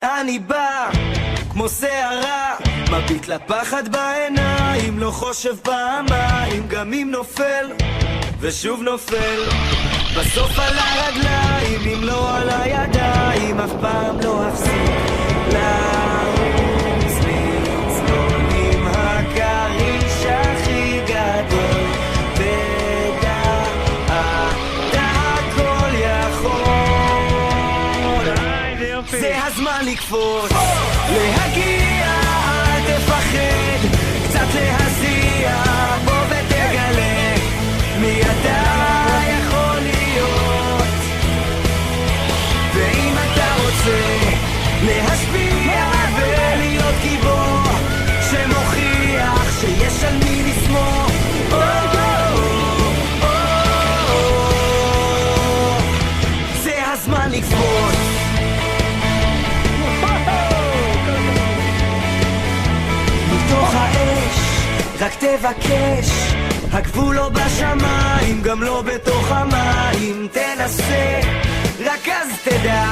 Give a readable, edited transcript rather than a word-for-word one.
אני בא כמו שערה, מביט לפחד בעיניים, לא חושב פעמיים, גם אם נופל ושוב נופל, בסוף על הרגליים, אם לא על הידיים, אף פעם לא אפסיק לרוץ, לצלול עם הכריש הכי גדול, ודעת הכל יכול, זה הזמן לקפוץ, להגיע, אל תפחד, קצת להזיע, בוא ותגלה מי אתה יכול להיות, ואם אתה רוצה להשפיע ולהיות גיבור שמוכיח שיש על מי לסמוך, זה הזמן לקפוץ, מתוך האש רק תבקש, הגבול לא בשמיים, גם לא בתוך המים, תנסה, רק אז תדע